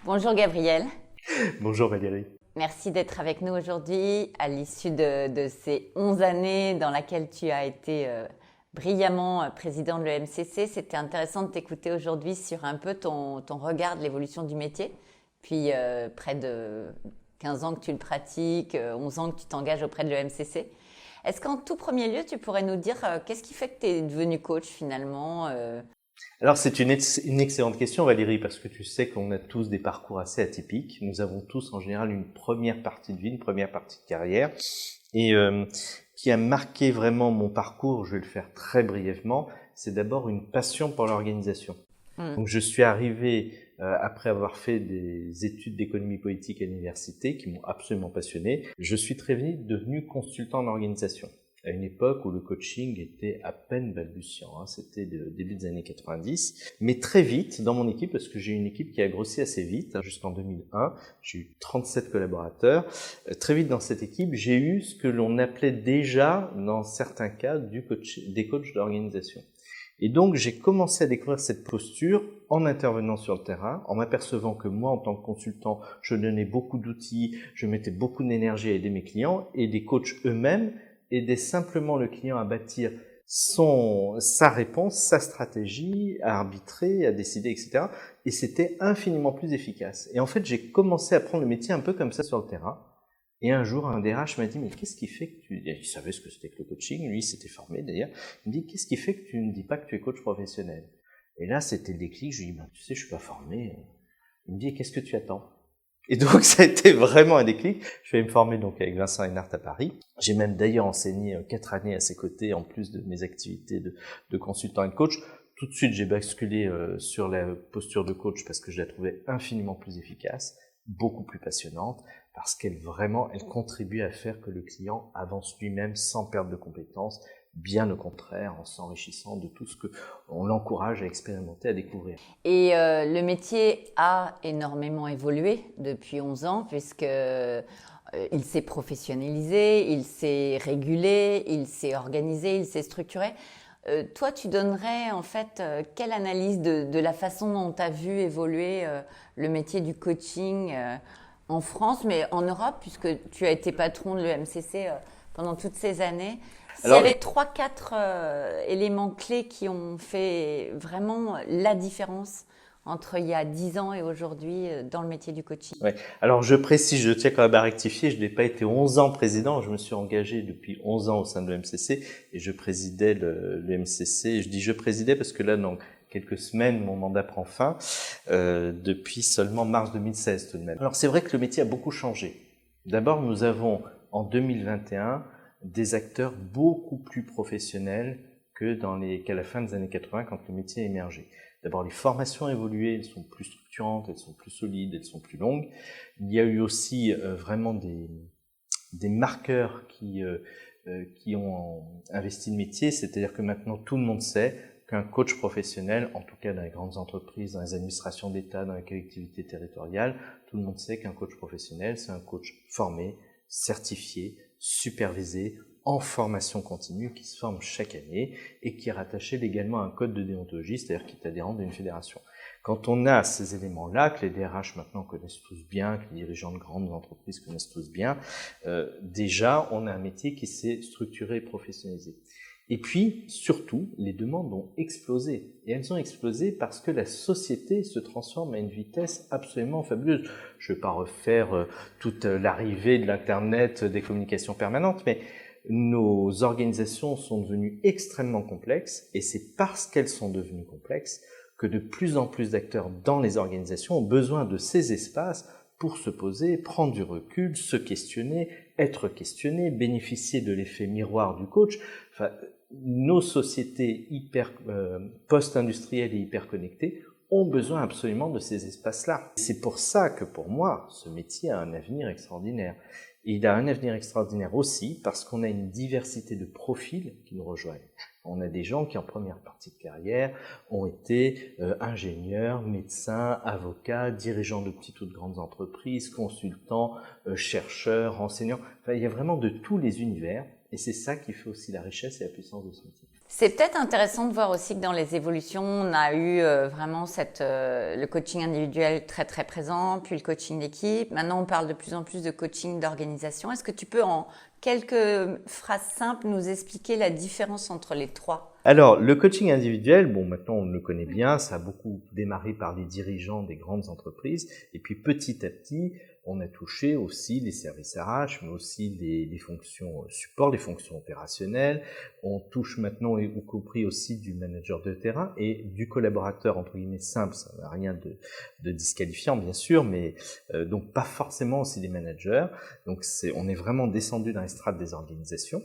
Bonjour Gabriel, Bonjour Valérie. merci d'être avec nous aujourd'hui à l'issue de ces 11 années dans lesquelles tu as été brillamment président de l'EMCC. C'était intéressant de t'écouter aujourd'hui sur un peu ton regard de l'évolution du métier. Puis près de 15 ans que tu le pratiques, 11 ans que tu t'engages auprès de l'EMCC. Est-ce qu'en tout premier lieu, tu pourrais nous dire qu'est-ce qui fait que tu es devenu coach finalement Alors c'est une excellente question Valérie, parce que tu sais qu'on a tous des parcours assez atypiques. Nous avons tous en général une première partie de vie, une première partie de carrière. Et qui a marqué vraiment mon parcours, je vais le faire très brièvement, c'est d'abord une passion pour l'organisation. Donc je suis arrivé après avoir fait des études d'économie politique à l'université qui m'ont absolument passionné. Je suis très vite devenu consultant en organisation à une époque où le coaching était à peine balbutiant, c'était le début des années 90. Mais très vite dans mon équipe, parce que j'ai une équipe qui a grossi assez vite, jusqu'en 2001, j'ai eu 37 collaborateurs. Très vite dans cette équipe, j'ai eu ce que l'on appelait déjà, dans certains cas, des coachs d'organisation. Et donc, j'ai commencé à découvrir cette posture en intervenant sur le terrain, en m'apercevant que moi, en tant que consultant, je donnais beaucoup d'outils, je mettais beaucoup d'énergie à aider mes clients, et des coachs eux-mêmes aidaient simplement le client à bâtir sa réponse, sa stratégie, à arbitrer, à décider, etc. Et c'était infiniment plus efficace. Et en fait, j'ai commencé à prendre le métier un peu comme ça sur le terrain. Et un jour, un DRH m'a dit, mais qu'est-ce qui fait que tu... Il savait ce que c'était que le coaching, lui, il s'était formé d'ailleurs. Il me dit, qu'est-ce qui fait que tu ne dis pas que tu es coach professionnel? Et là, c'était le déclic. Je lui dis, tu sais, je suis pas formé. Il me dit, qu'est-ce que tu attends? Et donc, ça a été vraiment un déclic. Je vais me former donc avec Vincent Hénart à Paris. J'ai même d'ailleurs enseigné 4 années à ses côtés, en plus de mes activités de consultant et de coach. Tout de suite, j'ai basculé sur la posture de coach parce que je la trouvais infiniment plus efficace, beaucoup plus passionnante, parce qu'elle contribue à faire que le client avance lui-même sans perte de compétences, bien au contraire, en s'enrichissant de tout ce que on l'encourage à expérimenter, à découvrir. Et le métier a énormément évolué depuis 11 ans puisque il s'est professionnalisé, il s'est régulé, il s'est organisé, il s'est structuré. Toi, tu donnerais en fait quelle analyse de la façon dont tu as vu évoluer le métier du coaching en France, mais en Europe, puisque tu as été patron de l'EMCC pendant toutes ces années. S'il y avait 3-4 éléments clés qui ont fait vraiment la différence entre il y a 10 ans et aujourd'hui dans le métier du coaching. Ouais. Alors je précise, je tiens quand même à rectifier, je n'ai pas été 11 ans président, je me suis engagé depuis 11 ans au sein de l'EMCC et je présidais l'EMCC. Je dis je présidais parce que là, dans quelques semaines, mon mandat prend fin, depuis seulement mars 2016 tout de même. Alors c'est vrai que le métier a beaucoup changé. D'abord, nous avons en 2021 des acteurs beaucoup plus professionnels qu'à la fin des années 80 quand le métier a émergé. D'abord, les formations ont évolué, elles sont plus structurantes, elles sont plus solides, elles sont plus longues. Il y a eu aussi vraiment des marqueurs qui ont investi le métier, c'est-à-dire que maintenant tout le monde sait qu'un coach professionnel, en tout cas dans les grandes entreprises, dans les administrations d'État, dans les collectivités territoriales, tout le monde sait qu'un coach professionnel, c'est un coach formé, certifié, supervisé, en formation continue, qui se forme chaque année et qui est rattaché légalement à un code de déontologie, c'est-à-dire qui est adhérent d'une fédération. Quand on a ces éléments-là, que les DRH maintenant connaissent tous bien, que les dirigeants de grandes entreprises connaissent tous bien, déjà on a un métier qui s'est structuré et professionnalisé. Et puis, surtout, les demandes ont explosé. Et elles ont explosé parce que la société se transforme à une vitesse absolument fabuleuse. Je ne vais pas refaire toute l'arrivée de l'Internet, des communications permanentes, mais nos organisations sont devenues extrêmement complexes, et c'est parce qu'elles sont devenues complexes que de plus en plus d'acteurs dans les organisations ont besoin de ces espaces pour se poser, prendre du recul, se questionner, être questionné, bénéficier de l'effet miroir du coach. Enfin, nos sociétés post-industrielles et hyper connectées ont besoin absolument de ces espaces-là. C'est pour ça que pour moi, ce métier a un avenir extraordinaire. Et il a un avenir extraordinaire aussi parce qu'on a une diversité de profils qui nous rejoignent. On a des gens qui, en première partie de carrière, ont été ingénieurs, médecins, avocats, dirigeants de petites ou de grandes entreprises, consultants, chercheurs, enseignants. Enfin, il y a vraiment de tous les univers, et c'est ça qui fait aussi la richesse et la puissance de ce métier. C'est peut-être intéressant de voir aussi que dans les évolutions, on a eu vraiment le coaching individuel très très présent, puis le coaching d'équipe. Maintenant, on parle de plus en plus de coaching d'organisation. Est-ce que tu peux en quelques phrases simples nous expliquer la différence entre les trois? Alors, le coaching individuel, bon, maintenant on le connaît bien, ça a beaucoup démarré par les dirigeants des grandes entreprises, et puis petit à petit, on a touché aussi les services RH, mais aussi les fonctions support, les fonctions opérationnelles. On touche maintenant, y compris aussi du manager de terrain et du collaborateur, entre guillemets, simple. Ça n'a rien de disqualifiant, bien sûr, mais donc pas forcément aussi des managers. Donc on est vraiment descendu dans les strates des organisations.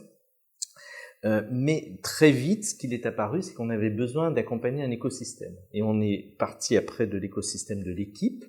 Mais très vite, ce qu'il est apparu, c'est qu'on avait besoin d'accompagner un écosystème. Et on est parti après de l'écosystème de l'équipe,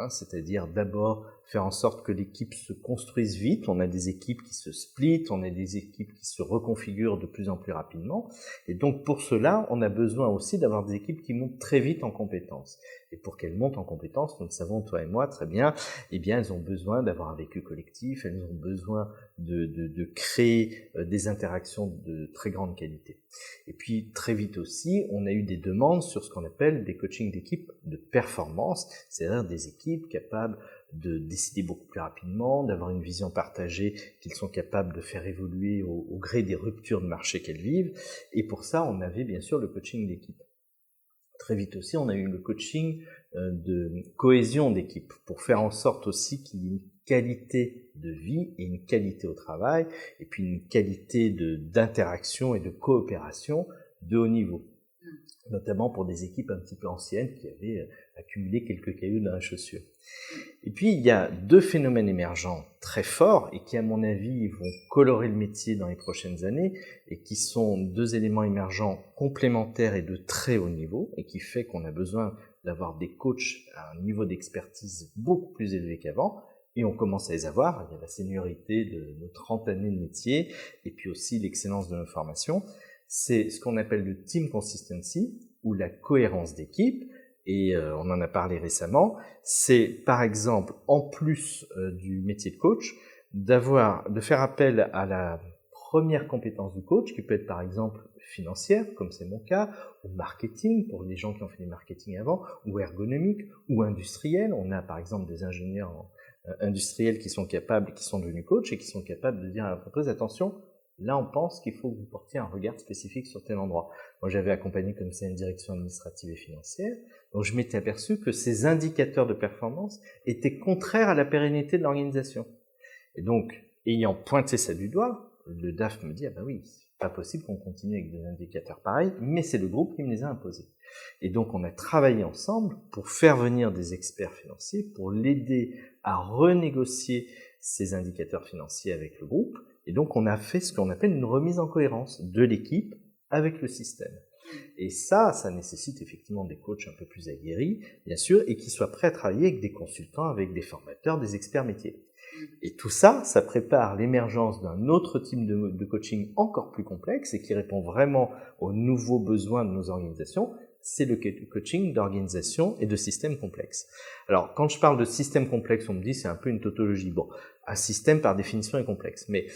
c'est-à-dire d'abord faire en sorte que l'équipe se construise vite. On a des équipes qui se splitent, on a des équipes qui se reconfigurent de plus en plus rapidement. Et donc pour cela, on a besoin aussi d'avoir des équipes qui montent très vite en compétences. Et pour qu'elles montent en compétences, nous le savons toi et moi très bien, eh bien elles ont besoin d'avoir un vécu collectif, elles ont besoin de créer des interactions de très grande qualité. Et puis très vite aussi, on a eu des demandes sur ce qu'on appelle des coachings d'équipe de performance, c'est-à-dire des équipes capables de décider beaucoup plus rapidement, d'avoir une vision partagée qu'ils sont capables de faire évoluer au gré des ruptures de marché qu'elles vivent. Et pour ça, on avait bien sûr le coaching d'équipe. Très vite aussi, on a eu le coaching de cohésion d'équipe pour faire en sorte aussi qu'il y ait une qualité de vie et une qualité au travail, et puis une qualité d'interaction et de coopération de haut niveau, notamment pour des équipes un petit peu anciennes qui avaient accumulé quelques cailloux dans la chaussure. Et puis, il y a deux phénomènes émergents très forts et qui, à mon avis, vont colorer le métier dans les prochaines années et qui sont deux éléments émergents complémentaires et de très haut niveau et qui fait qu'on a besoin d'avoir des coachs à un niveau d'expertise beaucoup plus élevé qu'avant. Et on commence à les avoir. Il y a la seniorité de nos 30 années de métier et puis aussi l'excellence de nos formations. C'est ce qu'on appelle le team consistency ou la cohérence d'équipe. Et on en a parlé récemment, c'est par exemple, en plus du métier de coach, de faire appel à la première compétence du coach, qui peut être par exemple financière, comme c'est mon cas, ou marketing, pour les gens qui ont fait du marketing avant, ou ergonomique, ou industriel. On a par exemple des ingénieurs industriels qui sont capables, qui sont devenus coachs et qui sont capables de dire à l'entreprise, attention, là, on pense qu'il faut que vous portiez un regard spécifique sur tel endroit. Moi, j'avais accompagné comme ça une direction administrative et financière, donc je m'étais aperçu que ces indicateurs de performance étaient contraires à la pérennité de l'organisation. Et donc, ayant pointé ça du doigt, le DAF me dit, ah ben oui, c'est pas possible qu'on continue avec des indicateurs pareils, mais c'est le groupe qui me les a imposés. Et donc, on a travaillé ensemble pour faire venir des experts financiers, pour l'aider à renégocier ces indicateurs financiers avec le groupe. Et donc, on a fait ce qu'on appelle une remise en cohérence de l'équipe avec le système. Et ça nécessite effectivement des coachs un peu plus aguerris, bien sûr, et qui soient prêts à travailler avec des consultants, avec des formateurs, des experts métiers. Et tout ça, ça prépare l'émergence d'un autre type de coaching encore plus complexe et qui répond vraiment aux nouveaux besoins de nos organisations. C'est le coaching d'organisation et de systèmes complexes. Alors, quand je parle de système complexe, on me dit c'est un peu une tautologie. Bon, un système par définition est complexe, mais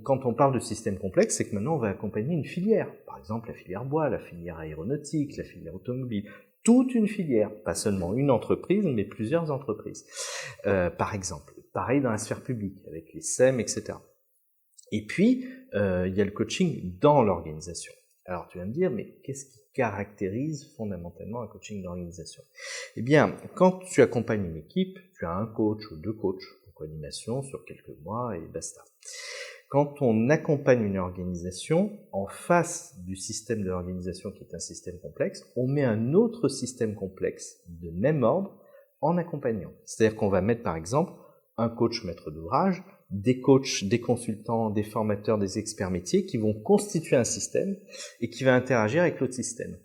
quand on parle de système complexe, c'est que maintenant on va accompagner une filière. Par exemple, la filière bois, la filière aéronautique, la filière automobile. Toute une filière, pas seulement une entreprise, mais plusieurs entreprises. Par exemple, pareil dans la sphère publique, avec les SEM, etc. Et puis, il y a le coaching dans l'organisation. Alors, tu vas me dire, mais qu'est-ce qui caractérise fondamentalement un coaching d'organisation? Eh bien, quand tu accompagnes une équipe, tu as un coach ou deux coachs en coanimation sur quelques mois et basta. Quand on accompagne une organisation, en face du système de l'organisation qui est un système complexe, on met un autre système complexe de même ordre en accompagnant. C'est-à-dire qu'on va mettre par exemple un coach maître d'ouvrage, des coachs, des consultants, des formateurs, des experts métiers qui vont constituer un système et qui va interagir avec l'autre système.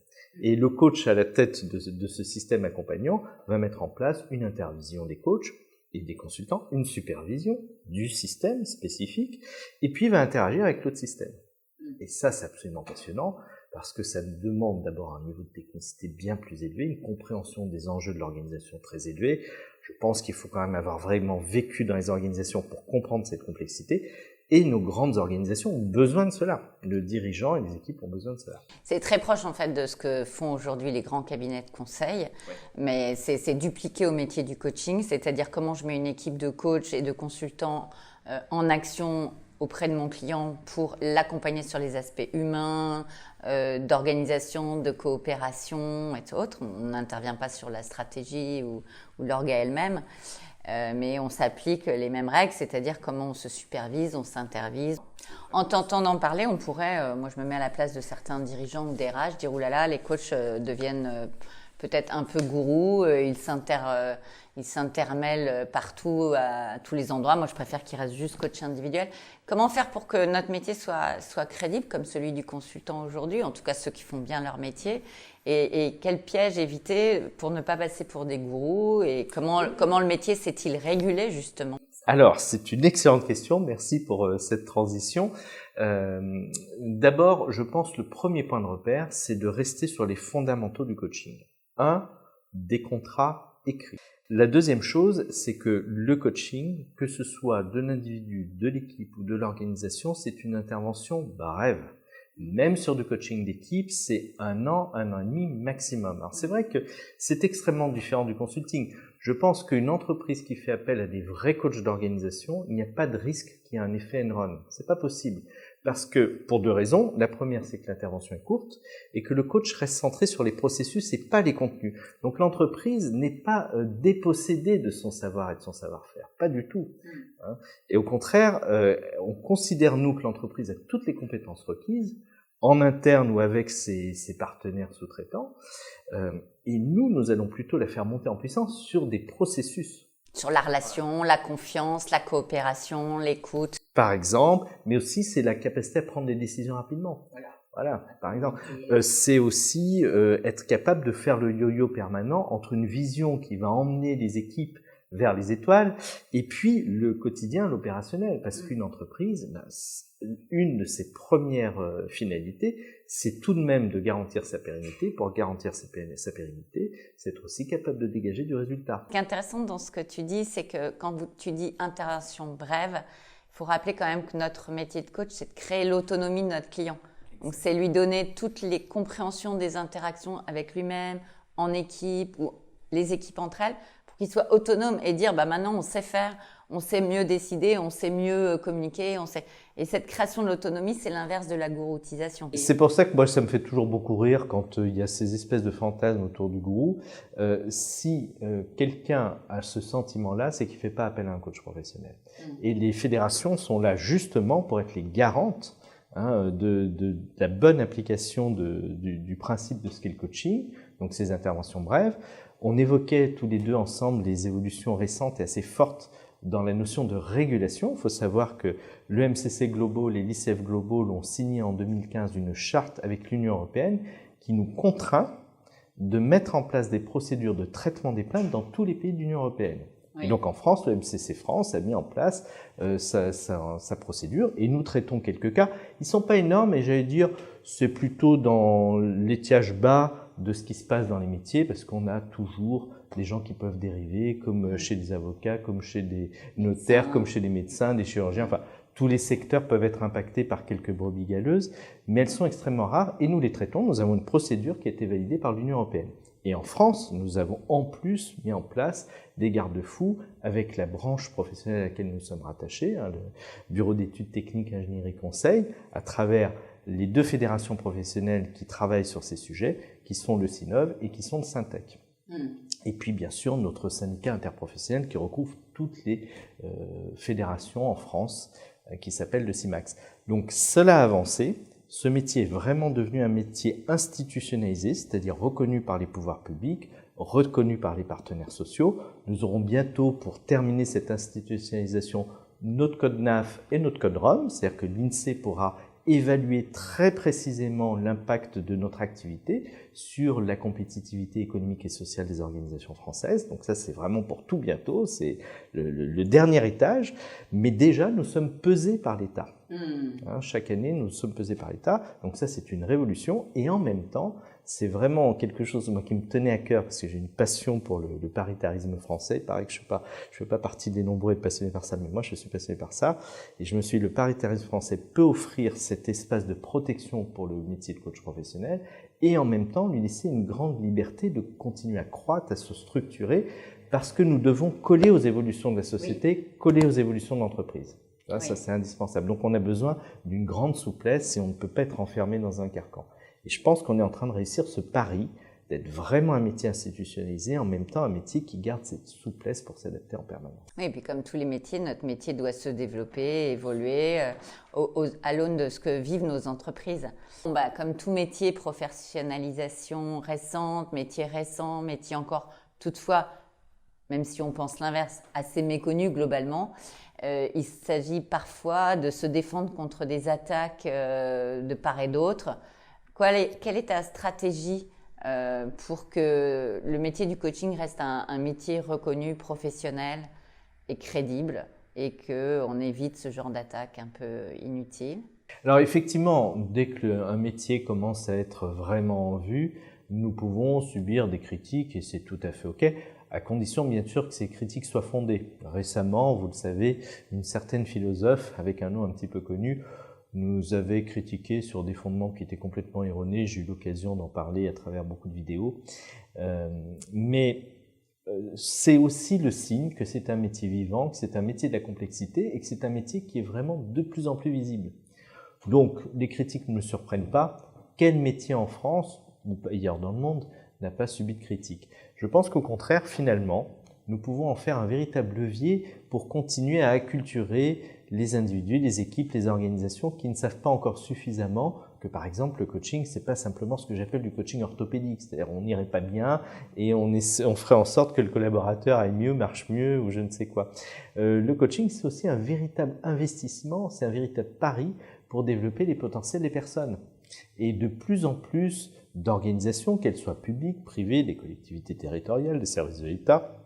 Et le coach à la tête de ce système accompagnant va mettre en place une intervision des coachs et des consultants, une supervision du système spécifique, et puis il va interagir avec l'autre système. Et ça, c'est absolument passionnant, parce que ça demande d'abord un niveau de technicité bien plus élevé, une compréhension des enjeux de l'organisation très élevée. Je pense qu'il faut quand même avoir vraiment vécu dans les organisations pour comprendre cette complexité, Et nos grandes organisations ont besoin de cela. Le dirigeant et les équipes ont besoin de cela. C'est très proche en fait de ce que font aujourd'hui les grands cabinets de conseil, mais c'est dupliqué au métier du coaching, c'est-à-dire comment je mets une équipe de coachs et de consultants en action auprès de mon client pour l'accompagner sur les aspects humains, d'organisation, de coopération et autres. On n'intervient pas sur la stratégie ou l'orga elle-même. Mais on s'applique les mêmes règles, c'est-à-dire comment on se supervise, on s'intervise. En tentant d'en parler, on pourrait, moi je me mets à la place de certains dirigeants ou des RH, dire oulala, les coachs deviennent peut-être un peu gourous, ils s'intermêlent partout, à tous les endroits. Moi je préfère qu'ils restent juste coach individuel. Comment faire pour que notre métier soit crédible comme celui du consultant aujourd'hui, en tout cas ceux qui font bien leur métier, et quel piège éviter pour ne pas passer pour des gourous, et comment le métier s'est-il régulé justement? Alors, c'est une excellente question, merci pour cette transition. D'abord, je pense le premier point de repère, c'est de rester sur les fondamentaux du coaching. Des contrats écrits. La deuxième chose, c'est que le coaching, que ce soit de l'individu, de l'équipe ou de l'organisation, c'est une intervention brève. Même sur du coaching d'équipe, c'est 1 an et demi maximum. Alors c'est vrai que c'est extrêmement différent du consulting. Je pense qu'une entreprise qui fait appel à des vrais coachs d'organisation, il n'y a pas de risque qu'il y ait un effet Enron. C'est pas possible. Parce que, pour 2 raisons. La première, c'est que l'intervention est courte et que le coach reste centré sur les processus et pas les contenus. Donc l'entreprise n'est pas dépossédée de son savoir et de son savoir-faire. Pas du tout. Et au contraire, on considère, nous, que l'entreprise a toutes les compétences requises, en interne ou avec ses partenaires sous-traitants. Et nous allons plutôt la faire monter en puissance sur des processus. Sur la relation, la confiance, la coopération, l'écoute. Par exemple, mais aussi c'est la capacité à prendre des décisions rapidement. Voilà, par exemple. C'est aussi être capable de faire le yo-yo permanent entre une vision qui va emmener les équipes vers les étoiles et puis le quotidien, l'opérationnel. Parce qu'une entreprise, une de ses premières finalités, c'est tout de même de garantir sa pérennité. Pour garantir sa pérennité, c'est être aussi capable de dégager du résultat. Ce qui est intéressant dans ce que tu dis, c'est que quand tu dis intervention brève, il faut rappeler quand même que notre métier de coach, c'est de créer l'autonomie de notre client. Donc, c'est lui donner toutes les compréhensions des interactions avec lui-même, en équipe ou les équipes entre elles, pour qu'il soit autonome et dire maintenant on sait faire, on sait mieux décider, on sait mieux communiquer, on sait. Et cette création de l'autonomie, c'est l'inverse de la gouroutisation. C'est pour ça que moi, ça me fait toujours beaucoup rire quand il y a ces espèces de fantasmes autour du gourou. Si quelqu'un a ce sentiment-là, c'est qu'il ne fait pas appel à un coach professionnel. Et les fédérations sont là justement pour être les garantes de la bonne application du principe de ce qu'est le coaching, donc ces interventions brèves. On évoquait tous les deux ensemble les évolutions récentes et assez fortes dans la notion de régulation. Il faut savoir que le MCC Global et l'ICF Global ont signé en 2015 une charte avec l'Union européenne qui nous contraint de mettre en place des procédures de traitement des plaintes dans tous les pays de l'Union européenne. Oui. Et donc en France, le MCC France a mis en place sa procédure et nous traitons quelques cas. Ils ne sont pas énormes et j'allais dire c'est plutôt dans l'étiage bas de ce qui se passe dans les métiers parce qu'on a toujours des gens qui peuvent dériver comme chez des avocats, comme chez des notaires, comme chez des médecins, des chirurgiens, enfin tous les secteurs peuvent être impactés par quelques brebis galeuses, mais elles sont extrêmement rares et nous les traitons. Nous avons une procédure qui a été validée par l'Union européenne. Et en France, nous avons en plus mis en place des garde-fous avec la branche professionnelle à laquelle nous sommes rattachés, le Bureau d'études techniques, ingénierie, conseil, à travers les 2 fédérations professionnelles qui travaillent sur ces sujets, qui sont le CINOV et qui sont le Syntec. Et puis bien sûr notre syndicat interprofessionnel qui recouvre toutes les fédérations en France qui s'appelle le CIMAX. Donc cela a avancé, ce métier est vraiment devenu un métier institutionnalisé, c'est-à-dire reconnu par les pouvoirs publics, reconnu par les partenaires sociaux. Nous aurons bientôt, pour terminer cette institutionnalisation, notre code NAF et notre code ROM, c'est-à-dire que l'INSEE pourra évaluer très précisément l'impact de notre activité sur la compétitivité économique et sociale des organisations françaises. Donc ça, c'est vraiment pour tout bientôt, c'est le dernier étage. Mais déjà, nous sommes pesés par l'État. Chaque année, nous sommes pesés par l'État. Donc ça, c'est une révolution. Et en même temps, c'est vraiment quelque chose moi qui me tenait à cœur parce que j'ai une passion pour le paritarisme français. Il paraît que je fais pas partie des nombreux passionnés par ça, mais moi je suis passionné par ça. Et je me suis dit, le paritarisme français peut offrir cet espace de protection pour le métier de coach professionnel et en même temps lui laisser une grande liberté de continuer à croître, à se structurer, parce que nous devons coller aux évolutions de la société, coller aux évolutions de l'entreprise. Ça c'est indispensable. Donc on a besoin d'une grande souplesse et on ne peut pas être enfermé dans un carcan. Et je pense qu'on est en train de réussir ce pari d'être vraiment un métier institutionnalisé, en même temps un métier qui garde cette souplesse pour s'adapter en permanence. Oui, et puis comme tous les métiers, notre métier doit se développer, évoluer à l'aune de ce que vivent nos entreprises. Bon, comme tout métier, professionnalisation récente, métier récent, métier encore toutefois, même si on pense l'inverse, assez méconnu globalement, il s'agit parfois de se défendre contre des attaques de part et d'autre. Quelle est ta stratégie pour que le métier du coaching reste un métier reconnu, professionnel et crédible et qu'on évite ce genre d'attaques un peu inutiles? Alors effectivement, dès qu'un métier commence à être vraiment en vue, nous pouvons subir des critiques et c'est tout à fait OK, à condition bien sûr que ces critiques soient fondées. Récemment, vous le savez, une certaine philosophe avec un nom un petit peu connu nous avait critiqué sur des fondements qui étaient complètement erronés. J'ai eu l'occasion d'en parler à travers beaucoup de vidéos. Mais c'est aussi le signe que c'est un métier vivant, que c'est un métier de la complexité et que c'est un métier qui est vraiment de plus en plus visible. Donc, les critiques ne me surprennent pas. Quel métier en France, ou ailleurs dans le monde, n'a pas subi de critiques? Je pense qu'au contraire, finalement, nous pouvons en faire un véritable levier pour continuer à acculturer les individus, les équipes, les organisations qui ne savent pas encore suffisamment que, par exemple, le coaching, c'est pas simplement ce que j'appelle du coaching orthopédique. C'est-à-dire, on n'irait pas bien et on ferait en sorte que le collaborateur aille mieux, marche mieux ou je ne sais quoi. Le coaching, c'est aussi un véritable investissement, c'est un véritable pari pour développer les potentiels des personnes. Et de plus en plus d'organisations, qu'elles soient publiques, privées, des collectivités territoriales, des services de l'État,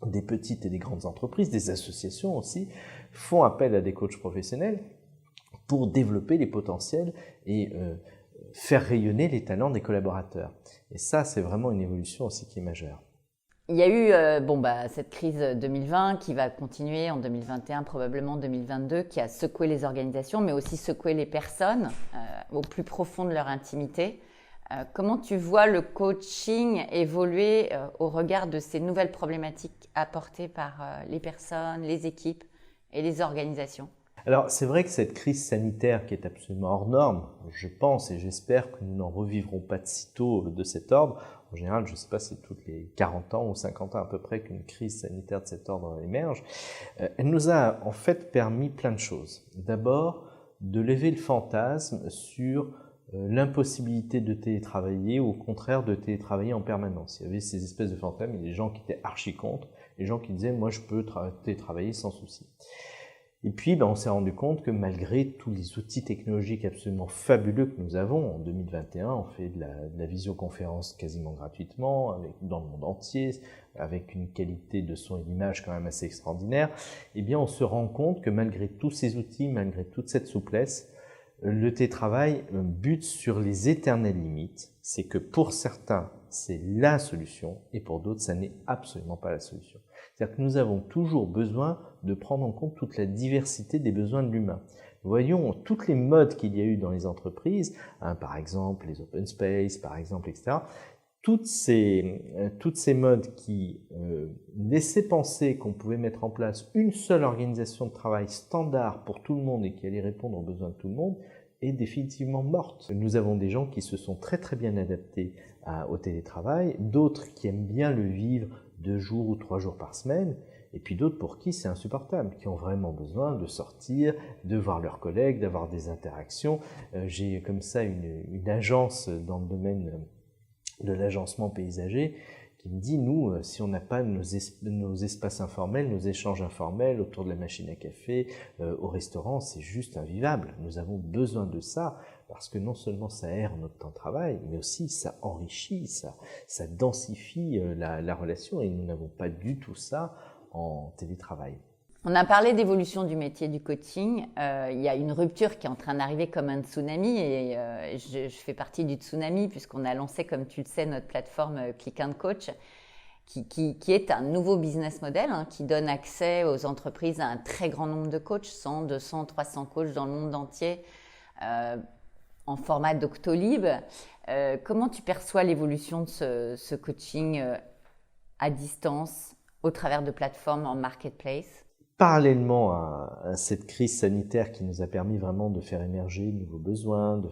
des petites et des grandes entreprises, des associations aussi, font appel à des coachs professionnels pour développer les potentiels et faire rayonner les talents des collaborateurs. Et ça, c'est vraiment une évolution aussi qui est majeure. Il y a eu cette crise 2020 qui va continuer en 2021, probablement en 2022, qui a secoué les organisations, mais aussi secoué les personnes au plus profond de leur intimité. Comment tu vois le coaching évoluer au regard de ces nouvelles problématiques apportées par les personnes, les équipes et les organisations? Alors, c'est vrai que cette crise sanitaire qui est absolument hors norme, je pense et j'espère que nous n'en revivrons pas de sitôt de cet ordre. En général, je ne sais pas si c'est toutes les 40 ans ou 50 ans à peu près qu'une crise sanitaire de cet ordre émerge. Elle nous a en fait permis plein de choses. D'abord, de lever le fantasme sur l'impossibilité de télétravailler ou au contraire de télétravailler en permanence. Il y avait ces espèces de fantasmes, il y a des gens qui étaient archi contre, des gens qui disaient « moi je peux télétravailler sans souci ». Et puis, on s'est rendu compte que malgré tous les outils technologiques absolument fabuleux que nous avons, en 2021, on fait de la visioconférence quasiment gratuitement, dans le monde entier, avec une qualité de son et d'image quand même assez extraordinaire, eh bien, on se rend compte que malgré tous ces outils, malgré toute cette souplesse, le télétravail bute sur les éternelles limites. C'est que pour certains, c'est la solution et pour d'autres, ça n'est absolument pas la solution. C'est-à-dire que nous avons toujours besoin de prendre en compte toute la diversité des besoins de l'humain. Voyons toutes les modes qu'il y a eu dans les entreprises, par exemple les open space, par exemple, etc. Toutes ces modes qui laissaient penser qu'on pouvait mettre en place une seule organisation de travail standard pour tout le monde et qui allait répondre aux besoins de tout le monde est définitivement morte. Nous avons des gens qui se sont très très bien adaptés au télétravail, d'autres qui aiment bien le vivre 2 jours ou 3 jours par semaine, et puis d'autres pour qui c'est insupportable, qui ont vraiment besoin de sortir, de voir leurs collègues, d'avoir des interactions. J'ai comme ça une agence dans le domaine de l'agencement paysager qui me dit, nous, si on n'a pas nos espaces informels, nos échanges informels autour de la machine à café, au restaurant, c'est juste invivable. Nous avons besoin de ça parce que non seulement ça aère notre temps de travail, mais aussi ça enrichit, ça densifie la relation et nous n'avons pas du tout ça en télétravail. On a parlé d'évolution du métier du coaching. Il y a une rupture qui est en train d'arriver comme un tsunami et je fais partie du tsunami puisqu'on a lancé, comme tu le sais, notre plateforme Click and Coach qui est un nouveau business model qui donne accès aux entreprises à un très grand nombre de coachs, 100, 200, 300 coachs dans le monde entier en format Doctolib. Comment tu perçois l'évolution de ce coaching à distance au travers de plateformes en marketplace? Parallèlement à cette crise sanitaire qui nous a permis vraiment de faire émerger de nouveaux besoins,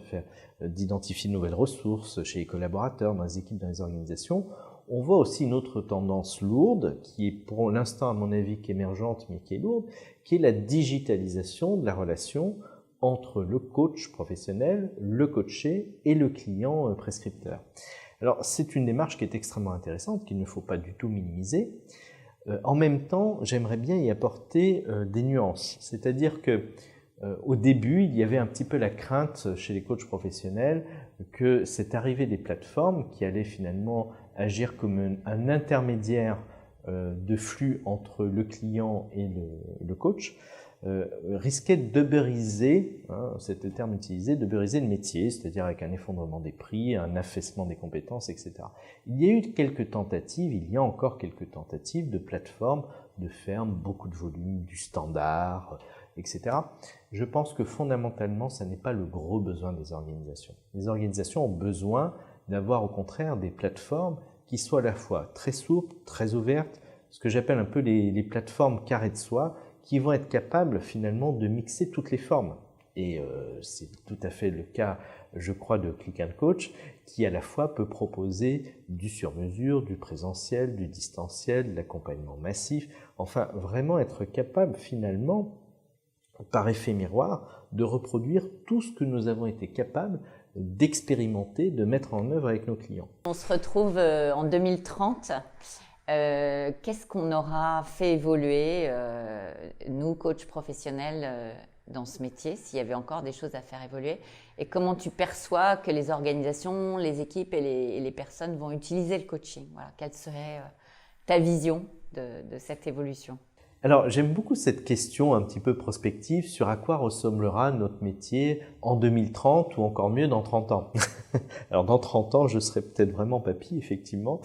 d'identifier de nouvelles ressources chez les collaborateurs, dans les équipes, dans les organisations, on voit aussi une autre tendance lourde qui est pour l'instant à mon avis qu'émergente mais qui est lourde, qui est la digitalisation de la relation entre le coach professionnel, le coaché et le client prescripteur. Alors c'est une démarche qui est extrêmement intéressante, qu'il ne faut pas du tout minimiser. En même temps, j'aimerais bien y apporter des nuances. C'est-à-dire que au début, il y avait un petit peu la crainte chez les coachs professionnels que cette arrivée des plateformes qui allaient finalement agir comme un intermédiaire de flux entre le client et le coach risquait d'uberiser, c'est le terme utilisé, d'uberiser le métier, c'est-à-dire avec un effondrement des prix, un affaissement des compétences, etc. Il y a eu quelques tentatives, il y a encore quelques tentatives de plateformes de faire beaucoup de volume, du standard, etc. Je pense que fondamentalement, ça n'est pas le gros besoin des organisations. Les organisations ont besoin d'avoir au contraire des plateformes qui soient à la fois très souples, très ouvertes, ce que j'appelle un peu les plateformes carré de soie, qui vont être capables finalement de mixer toutes les formes. Et c'est tout à fait le cas, je crois, de Click and Coach, qui à la fois peut proposer du sur-mesure, du présentiel, du distanciel, de l'accompagnement massif, enfin vraiment être capable finalement, par effet miroir, de reproduire tout ce que nous avons été capables d'expérimenter, de mettre en œuvre avec nos clients. On se retrouve en 2030. Qu'est-ce qu'on aura fait évoluer, nous, coachs professionnels, dans ce métier, s'il y avait encore des choses à faire évoluer? Et comment tu perçois que les organisations, les équipes et les personnes vont utiliser le coaching? Voilà, quelle serait ta vision de cette évolution? Alors, j'aime beaucoup cette question un petit peu prospective sur à quoi ressemblera notre métier en 2030 ou encore mieux dans 30 ans. Alors, dans 30 ans, je serai peut-être vraiment papy, effectivement.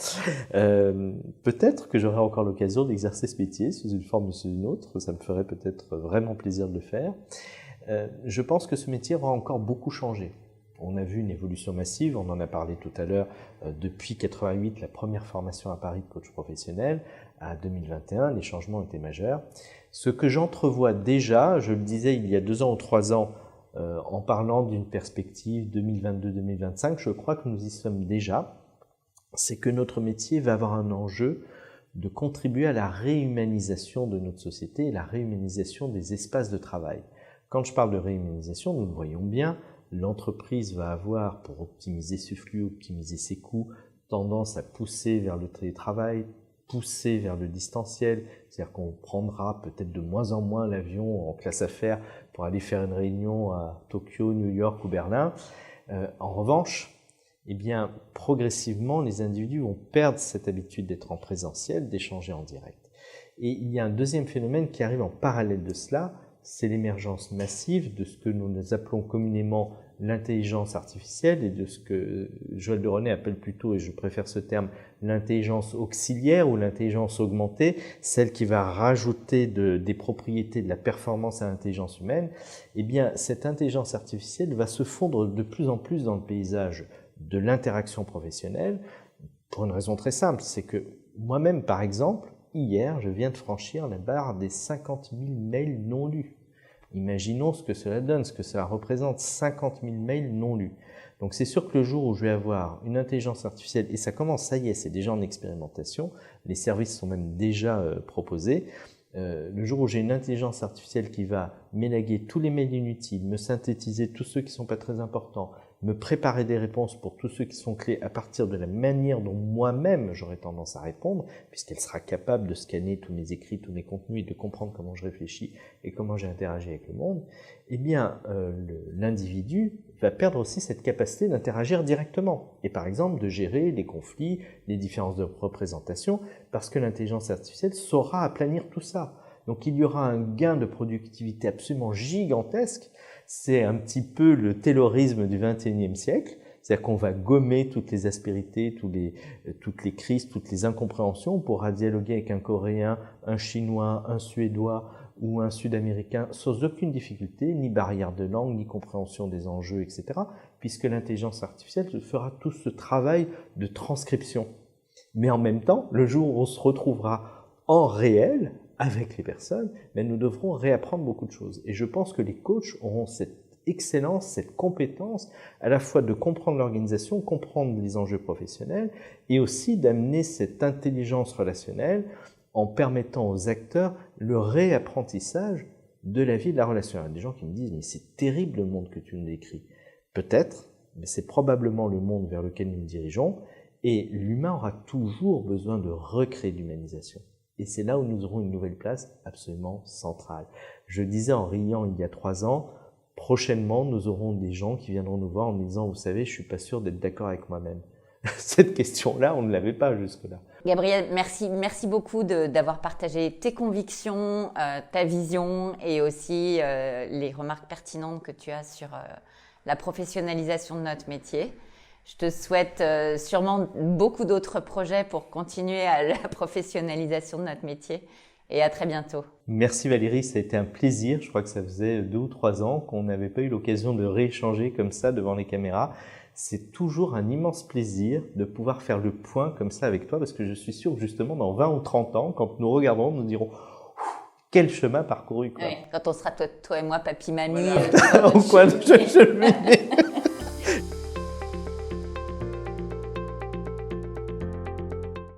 Peut-être que j'aurai encore l'occasion d'exercer ce métier sous une forme ou sous une autre. Ça me ferait peut-être vraiment plaisir de le faire. Je pense que ce métier aura encore beaucoup changé. On a vu une évolution massive, on en a parlé tout à l'heure, depuis 88, la première formation à Paris de coach professionnel, à 2021, les changements étaient majeurs. Ce que j'entrevois déjà, je le disais il y a 2 ans ou 3 ans, en parlant d'une perspective 2022-2025, je crois que nous y sommes déjà, c'est que notre métier va avoir un enjeu de contribuer à la réhumanisation de notre société et la réhumanisation des espaces de travail. Quand je parle de réhumanisation, nous le voyons bien, l'entreprise va avoir, pour optimiser ce flux, optimiser ses coûts, tendance à pousser vers le télétravail, pousser vers le distanciel, c'est-à-dire qu'on prendra peut-être de moins en moins l'avion en classe affaires pour aller faire une réunion à Tokyo, New York ou Berlin. En revanche, eh bien, progressivement, les individus vont perdre cette habitude d'être en présentiel, d'échanger en direct. Et il y a un deuxième phénomène qui arrive en parallèle de cela, c'est l'émergence massive de ce que nous appelons communément l'intelligence artificielle et de ce que Joël de René appelle plutôt, et je préfère ce terme, l'intelligence auxiliaire ou l'intelligence augmentée, celle qui va rajouter des propriétés de la performance à l'intelligence humaine. Eh bien, cette intelligence artificielle va se fondre de plus en plus dans le paysage de l'interaction professionnelle pour une raison très simple, c'est que moi-même, par exemple, hier, je viens de franchir la barre des 50 000 mails non lus. Imaginons ce que cela donne, ce que cela représente, 50 000 mails non lus. Donc c'est sûr que le jour où je vais avoir une intelligence artificielle, et ça commence, ça y est, c'est déjà en expérimentation, les services sont même déjà proposés, le jour où j'ai une intelligence artificielle qui va m'élaguer tous les mails inutiles, me synthétiser tous ceux qui ne sont pas très importants, me préparer des réponses pour tous ceux qui sont clés à partir de la manière dont moi-même j'aurai tendance à répondre, puisqu'elle sera capable de scanner tous mes écrits, tous mes contenus et de comprendre comment je réfléchis et comment j'ai interagi avec le monde, eh bien l'individu va perdre aussi cette capacité d'interagir directement et par exemple de gérer les conflits, les différences de représentation, parce que l'intelligence artificielle saura aplanir tout ça. Donc il y aura un gain de productivité absolument gigantesque. C'est un petit peu le taylorisme du XXIe siècle. C'est-à-dire qu'on va gommer toutes les aspérités, toutes les crises, toutes les incompréhensions. On pourra dialoguer avec un Coréen, un Chinois, un Suédois ou un Sud-Américain sans aucune difficulté, ni barrière de langue, ni compréhension des enjeux, etc. Puisque l'intelligence artificielle fera tout ce travail de transcription. Mais en même temps, le jour où on se retrouvera en réel avec les personnes, nous devrons réapprendre beaucoup de choses. Et je pense que les coachs auront cette excellence, cette compétence à la fois de comprendre l'organisation, comprendre les enjeux professionnels et aussi d'amener cette intelligence relationnelle en permettant aux acteurs le réapprentissage de la vie de la relation. Il y a des gens qui me disent « mais c'est terrible le monde que tu nous décris ». Peut-être, mais c'est probablement le monde vers lequel nous nous dirigeons et l'humain aura toujours besoin de recréer l'humanisation. Et c'est là où nous aurons une nouvelle place absolument centrale. Je disais en riant il y a 3 ans, prochainement, nous aurons des gens qui viendront nous voir en nous disant « Vous savez, je suis pas sûr d'être d'accord avec moi-même ». Cette question-là, on ne l'avait pas jusque-là. Gabriel, merci beaucoup d'avoir partagé tes convictions, ta vision et aussi les remarques pertinentes que tu as sur la professionnalisation de notre métier. Je te souhaite sûrement beaucoup d'autres projets pour continuer à la professionnalisation de notre métier. Et à très bientôt. Merci Valérie, ça a été un plaisir. Je crois que ça faisait 2 ou 3 ans qu'on n'avait pas eu l'occasion de rééchanger comme ça devant les caméras. C'est toujours un immense plaisir de pouvoir faire le point comme ça avec toi parce que je suis sûr que justement dans 20 ou 30 ans, quand nous regarderons, nous dirons quel chemin parcouru quoi. Oui, quand on sera toi et moi, papy, mamie. Voilà. Ou quoi, je le mets.